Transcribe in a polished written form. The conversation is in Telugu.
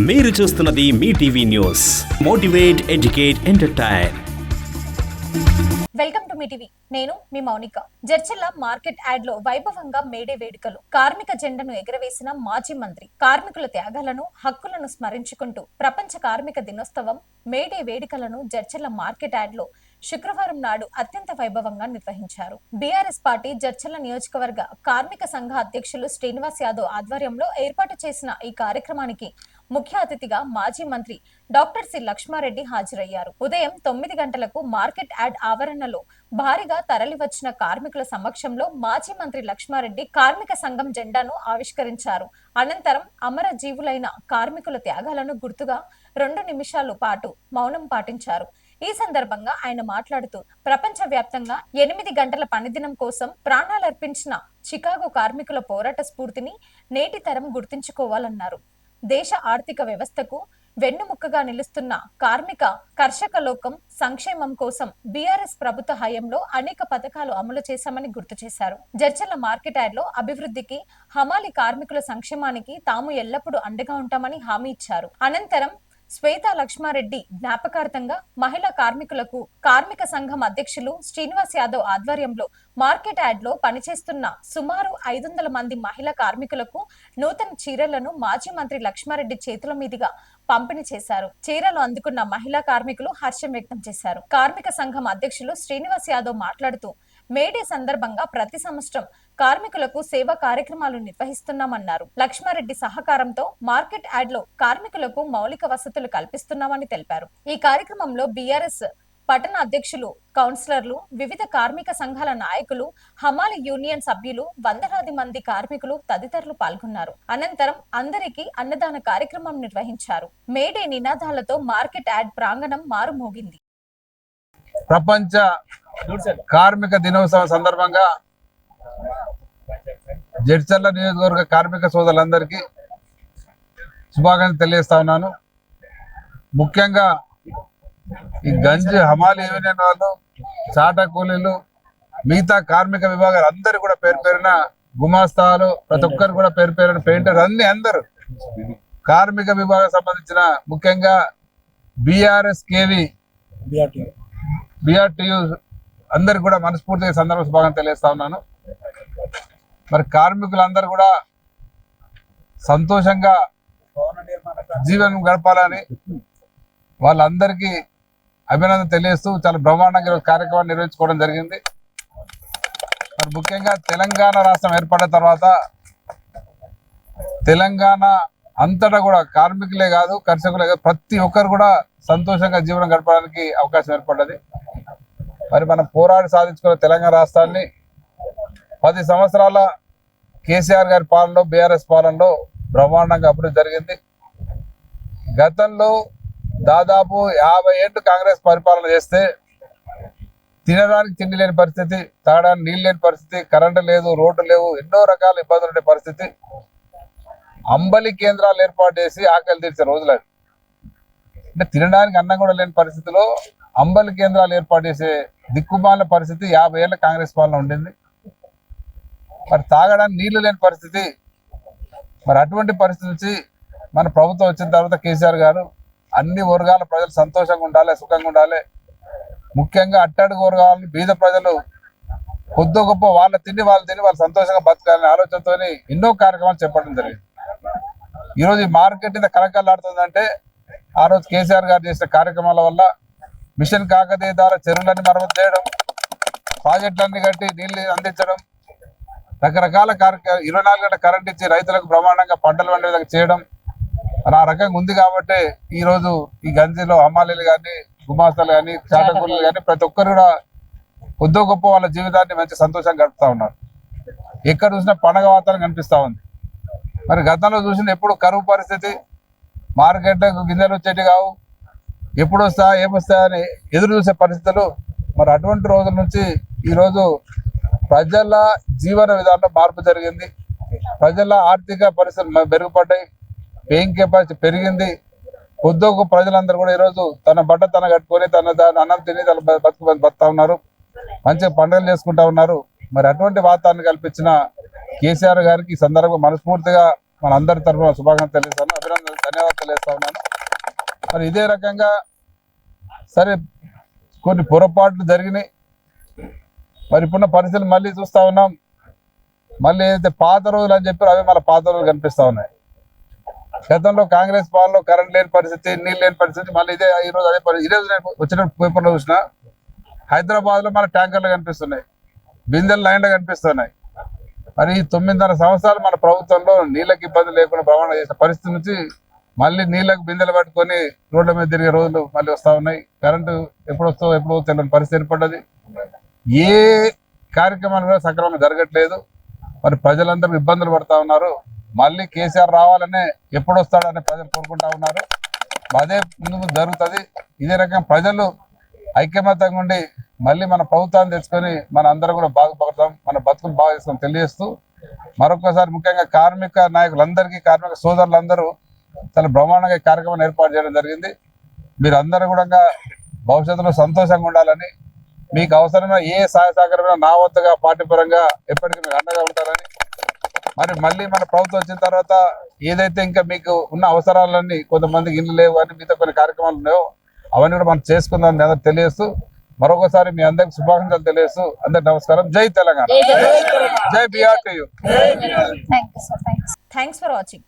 మీరు చూస్తున్నది Mee TV news. Motivate, educate, entertain. Welcome to Mee TV. నేను మీ మౌనిక. జడ్చర్ల మార్కెట్ యార్డ్ లో వైభవంగా మేడే వేడుకలు. కార్మిక జెండాను ఎగరవేసిన మాజీ మంత్రి. కార్మికుల త్యాగాలను, హక్కులను స్మరించుకుంటూ ప్రపంచ కార్మిక దినోత్సవం మేడే వేడుకలను జడ్చర్ల మార్కెట్ యార్డ్ లో శుక్రవారం నాడు అత్యంత వైభవంగా నిర్వహించారు. బీఆర్ఎస్ పార్టీ జడ్చర్ల నియోజకవర్గ కార్మిక సంఘ అధ్యక్షులు శ్రీనివాస్ యాదవ్ ఆధ్వర్యంలో ఏర్పాటు చేసిన ఈ కార్యక్రమానికి ముఖ్య అతిథిగా మాజీ మంత్రి డాక్టర్ సి లక్ష్మారెడ్డి హాజరయ్యారు. ఉదయం 9 గంటలకు మార్కెట్ యార్డ్ ఆవరణలో భారీగా తరలివచ్చిన కార్మికుల సమక్షంలో మాజీ మంత్రి లక్ష్మారెడ్డి కార్మిక సంఘం జెండాను ఆవిష్కరించారు. అనంతరం అమర జీవులైన కార్మికుల త్యాగాలను గుర్తుగా 2 నిమిషాల పాటు మౌనం పాటించారు. ఈ సందర్భంగా ఆయన మాట్లాడుతూ ప్రపంచ వ్యాప్తంగా 8 గంటల పనిదినం కోసం ప్రాణాలర్పించిన చికాగో కార్మికుల పోరాట స్ఫూర్తిని నేటి తరం గుర్తించుకోవాలన్నారు. దేశ ఆర్థిక వ్యవస్థకు వెన్నుముక్కగా నిలుస్తున్న కార్మిక కర్షక లోకం సంక్షేమం కోసం బీఆర్ఎస్ ప్రభుత్వ హయాంలో అనేక పథకాలు అమలు చేశామని గుర్తు చేశారు. జడ్చర్ల మార్కెట్ యార్డ్ లో అభివృద్ధికి, హమాలి కార్మికుల సంక్షేమానికి తాము ఎల్లప్పుడూ అండగా ఉంటామని హామీ ఇచ్చారు. అనంతరం శ్వేత లక్ష్మారెడ్డి జ్ఞాపకార్థంగా మహిళా కార్మికులకు కార్మిక సంఘం అధ్యక్షులు శ్రీనివాస్ యాదవ్ ఆధ్వర్యంలో మార్కెట్ యార్డ్ లో పనిచేస్తున్న సుమారు 500 మంది మహిళా కార్మికులకు నూతన చీరలను మాజీ మంత్రి లక్ష్మారెడ్డి చేతుల మీదుగా పంపిణీ చేశారు. చీరలు అందుకున్న మహిళా కార్మికులు హర్షం వ్యక్తం చేశారు. కార్మిక సంఘం అధ్యక్షులు శ్రీనివాస్ యాదవ్ మాట్లాడుతూ మేడే సందర్భంగా ప్రతి సంవత్సరం కార్మికులకు సేవా కార్యక్రమాలు నిర్వహిస్తున్నామన్నారు. లక్ష్మారెడ్డి సహకారంతో మార్కెట్ యార్డ్ లో కార్మికులకు మౌలిక వసతులు కల్పిస్తున్నామని తెలిపారు. ఈ కార్యక్రమంలో బీఆర్ఎస్ పట్టణ అధ్యక్షులు, కౌన్సిలర్లు, వివిధ కార్మిక సంఘాల నాయకులు, హమాలి యూనియన్ సభ్యులు, వందలాది మంది కార్మికులు తదితరులు పాల్గొన్నారు. అనంతరం అందరికీ అన్నదాన కార్యక్రమం నిర్వహించారు. మేడే నినాదాలతో మార్కెట్ యార్డ్ ప్రాంగణం మారుమోగింది. ప్రపంచ కార్మిక దినోత్సవం సందర్భంగా జడ్చర్ల నియోజకవర్గ కార్మిక సోదరులందరికీ శుభాకాంక్షలు తెలియజేస్తా ఉన్నాను. ముఖ్యంగా ఈ గంజి హమాలి యూనియన్ వాళ్ళు, చాటా కూలీలు, మిగతా కార్మిక విభాగాలు అందరూ కూడా పేరు పేరున, గుమాస్తాలు, ప్రతి ఒక్కరు కూడా పేరు పేరున, పెయింటర్ అందరూ కార్మిక విభాగం సంబంధించిన ముఖ్యంగా బీఆర్ఎస్ కేవి BRTU అందరికి కూడా మనస్ఫూర్తిగా సందర్భ శుభాకాంక్షలు తెలియజేస్తా ఉన్నాను. మరి కార్మికులందరూ కూడా సంతోషంగా జీవనం గడపాలని వాళ్ళందరికీ అభినందన తెలియజేస్తూ చాలా బ్రహ్మాండంగా కార్యక్రమాన్ని నిర్వహించుకోవడం జరిగింది. మరి ముఖ్యంగా తెలంగాణ రాష్ట్రం ఏర్పడిన తర్వాత తెలంగాణ అంతటా కూడా కార్మికులే కాదు, కర్షకులే కాదు, ప్రతి ఒక్కరు కూడా సంతోషంగా జీవనం గడపడానికి అవకాశం ఏర్పడ్డది. మరి మనం పోరాడి సాధించుకున్న తెలంగాణ రాష్ట్రాన్ని 10 సంవత్సరాల కేసీఆర్ గారి పాలనలో, బీఆర్ఎస్ పాలనలో బ్రహ్మాండంగా అభివృద్ధి జరిగింది. గతంలో దాదాపు 50 ఏళ్ళు కాంగ్రెస్ పరిపాలన చేస్తే తినడానికి తిండి లేని పరిస్థితి, తాగడానికి నీళ్ళు లేని పరిస్థితి, కరెంటు లేదు, రోడ్డు లేవు, ఎన్నో రకాల ఇబ్బందులు ఉండే పరిస్థితి. అంబలి కేంద్రాలు ఏర్పాటు చేసి ఆకలి తీర్చే రోజులు అంటే తినడానికి అన్నం కూడా లేని పరిస్థితిలో అంబలి కేంద్రాలు ఏర్పాటు చేసే దిక్కుమాలిన పరిస్థితి 50 ఏళ్ళ కాంగ్రెస్ పాలన ఉండింది. మరి తాగడానికి నీళ్లు లేని పరిస్థితి. మరి అటువంటి పరిస్థితి నుంచి మన ప్రభుత్వం వచ్చిన తర్వాత కేసీఆర్ గారు అన్ని వర్గాల ప్రజలు సంతోషంగా ఉండాలి, సుఖంగా ఉండాలి, ముఖ్యంగా అట్టడుగు వర్గాలను, బీద ప్రజలు కొద్ది గొప్ప వాళ్ళ తిని వాళ్ళు సంతోషంగా బతకాలనే ఆలోచనతో ఎన్నో కార్యక్రమాలు చేపట్టడం జరిగింది. ఈరోజు ఈ మార్కెట్ ఇంత కలకలాడుతుందంటే ఆ రోజు కేసీఆర్ గారు చేసిన కార్యక్రమాల వల్ల మిషన్ కాకతీయ ద్వారా చెరువులన్నీ మరమ్మతు చేయడం, ప్రాజెక్టులన్నీ కట్టి నీళ్లు అందించడం, రకరకాల 24 గంటల కరెంట్ ఇచ్చి రైతులకు బ్రహ్మాండంగా పంటలు పండే విధంగా చేయడం ఆ రకంగా ఉంది. కాబట్టి ఈరోజు ఈ గంజిలో హమాలీలు కానీ, గుమాస్తాలు కానీ, చాటకూలీలు కానీ ప్రతి ఒక్కరు కూడా కొద్దో గొప్ప వాళ్ళ జీవితాన్ని మంచి సంతోషంగా గడుపుతా ఉన్నారు. ఎక్కడ చూసినా పండగ వాతావరణం కనిపిస్తూ ఉంది. మరి గతంలో చూసిన ఎప్పుడు కరువు పరిస్థితి, మార్కెట్లకు గింజలు వచ్చేటి కావు, ఎప్పుడు వస్తా ఏమొస్తాయని ఎదురు చూసే పరిస్థితులు. మరి అటువంటి రోజుల నుంచి ఈరోజు ప్రజల జీవన విధానంలో మార్పు జరిగింది. ప్రజల ఆర్థిక పరిస్థితులు మెరుగుపడ్డాయి, పేయింగ్ కెపాసిటీ పెరిగింది. కొద్దిగా ప్రజలందరూ కూడా ఈరోజు తన బట్ట తన కట్టుకొని తన అన్నం తిని తన బతుకుతా ఉన్నారు, మంచిగా పండుగలు చేసుకుంటా ఉన్నారు. మరి అటువంటి వాతావరణం కల్పించిన కేసీఆర్ గారికి ఈ సందర్భంగా మనస్ఫూర్తిగా మన అందరి తరఫున శుభాకాంక్షలు తెలియజేస్తాను. అభినందనలు, ధన్యవాదాలు. తెలియజేస్తా ఉన్నాను. మరి ఇదే రకంగా సరే కొన్ని పొరపాట్లు జరిగినాయి. మరి ఇప్పుడున్న పరిస్థితులు మళ్ళీ చూస్తా ఉన్నాం. మళ్ళీ ఏదైతే పాత రోజులు అని చెప్పారో అవే మళ్ళీ పాత రోజులు కనిపిస్తా ఉన్నాయి. గతంలో కాంగ్రెస్ పాలనలో కరెంట్ లేని పరిస్థితి, నీళ్ళు లేని పరిస్థితి, మళ్ళీ ఇదే ఈ రోజు అదే పరిస్థితి. ఈ రోజు నేను వచ్చిన పేపర్లో చూసిన హైదరాబాద్ లో మన ట్యాంకర్లు కనిపిస్తున్నాయి, బిందెలు లైన్లు కనిపిస్తున్నాయి. మరి ఈ 9.5 సంవత్సరాలు మన ప్రభుత్వంలో నీళ్ళకి ఇబ్బంది లేకుండా ప్రమాణం చేసిన పరిస్థితి నుంచి మళ్ళీ నీళ్ళకు బిందెలు పట్టుకొని రోడ్ల మీద తిరిగే రోజులు మళ్ళీ వస్తా ఉన్నాయి. కరెంటు ఎప్పుడు తెలియని పరిస్థితి ఏర్పడ్డది. ఏ కార్యక్రమాలు కూడా సక్రమంగా జరగట్లేదు. మరి ప్రజలందరూ ఇబ్బందులు పడతా ఉన్నారు. మళ్ళీ కేసీఆర్ రావాలనే ఎప్పుడు వస్తాడని ప్రజలు కోరుకుంటా ఉన్నారు. అదే ముందు జరుగుతుంది. ఇదే రకంగా ప్రజలు ఐక్యమత్యంగా ఉండి మళ్ళీ మన ప్రభుత్వాన్ని తెచ్చుకొని మన అందరం కూడా బాగుపడతాం, మన బతుకులు బాగా చేసుకొని తెలియజేస్తూ మరొకసారి ముఖ్యంగా కార్మిక నాయకులందరికీ, కార్మిక సోదరులందరూ చాలా బ్రహ్మాండంగా ఈ కార్యక్రమాన్ని ఏర్పాటు చేయడం జరిగింది. మీరు అందరూ కూడా భవిష్యత్తులో సంతోషంగా ఉండాలని, మీకు అవసరమైన ఏ సహాయ సహకారమైన నా వంతుగా పార్టీ పరంగా ఎప్పటికీ మీకు అండగా ఉంటారని, మరి మళ్ళీ మన ప్రభుత్వం వచ్చిన తర్వాత ఏదైతే ఇంకా మీకు ఉన్న అవసరాలన్నీ, కొంతమందికి ఇల్లు లేవు అని మిగతా కొన్ని కార్యక్రమాలు ఉన్నాయో అవన్నీ కూడా మనం చేసుకుందాం అందరూ తెలియజేస్తూ మరొకసారి మీ అందరికి శుభాకాంక్షలు తెలియజేస్తూ అందరికి నమస్కారం. జై తెలంగాణ, జై BRTU. Thank you sir. Thanks for watching.